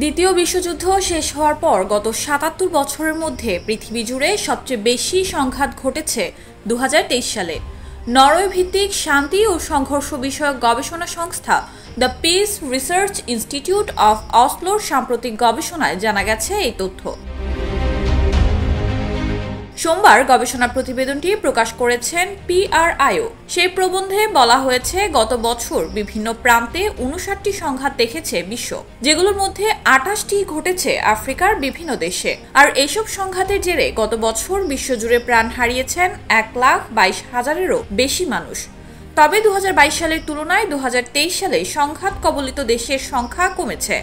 দ্বিতীয় বিশ্বযুদ্ধ শেষ হওয়ার পর গত ৭৭ বছরের মধ্যে পৃথিবী জুড়ে সবচেয়ে বেশি সংঘাত ঘটেছে ২০২৩ সালে। নরওয়ে ভিত্তিক শান্তি ও সংঘর্ষ বিষয়ক গবেষণা সংস্থা the peace research institute of অসলোর সাম্প্রতিক গবেষণায় জানা গেছে এই তথ্য। সোমবার গবেষণা প্রতিবেদনটি প্রকাশ করেছেন PRIO। সেই প্রবন্ধে বলা হয়েছে, গত বছর বিভিন্ন প্রান্তে ৫৯টি সংঘাত দেখেছে বিশ্ব, যেগুলোর মধ্যে ২৮টি ঘটেছে আফ্রিকার বিভিন্ন দেশে। আর এইসব সংঘাতের জেরে গত বছর বিশ্বজুড়ে প্রাণ হারিয়েছেন ১,২২,০০০-এরও বেশি মানুষ। তবে ২০২২ সালের তুলনায় ২০২৩ সালে সংঘাত কবলিত দেশের সংখ্যা কমেছে।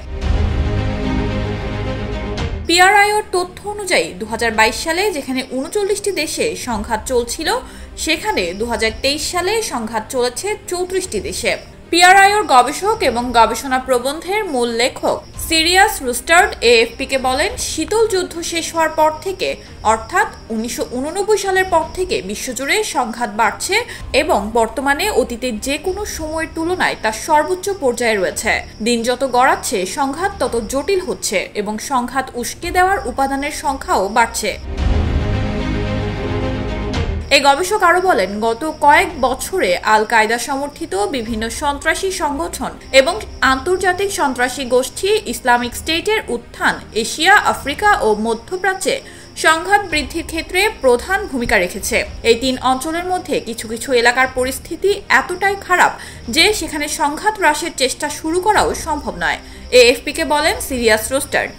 PRIOর তথ্য অনুযায়ী ২০২২ সালে যেখানে ৩৯টি দেশে সংঘাত চলছিল, সেখানে ২০২৩ সালে সংঘাত চলেছে ৩৪টি দেশে। PRIOর গবেষক এবং গবেষণা প্রবন্ধের মূল লেখক সিরিয়াস রুস্টার্ড AFP-কে বলেন, শীতল যুদ্ধ শেষ হওয়ার পর থেকে, অর্থাৎ ১৯৮৯ সালের পর থেকে বিশ্বজুড়ে সংঘাত বাড়ছে এবং বর্তমানে অতীতের যে কোনো সময়ের তুলনায় তা সর্বোচ্চ পর্যায়ে রয়েছে। দিন যত গড়াচ্ছে সংঘাত তত জটিল হচ্ছে এবং সংঘাত উস্কে দেওয়ার উপাদানের সংখ্যাও বাড়ছে। এই গবেষক আরও বলেন, গত কয়েক বছরে আল কায়দা সমর্থিত বিভিন্ন সন্ত্রাসী সংগঠন এবং আন্তর্জাতিক সন্ত্রাসী গোষ্ঠী ইসলামিক স্টেটের উত্থান এশিয়া, আফ্রিকা ও মধ্যপ্রাচ্যে সংঘাত বৃদ্ধির ক্ষেত্রে প্রধান ভূমিকা রেখেছে। এই তিন অঞ্চলের মধ্যে কিছু কিছু এলাকার পরিস্থিতি এতটাই খারাপ যে সেখানে সংঘাত হ্রাসের চেষ্টা শুরু করাও সম্ভব নয়, AFP-কে বলেন সিরিয়াস রুস্টার্ড।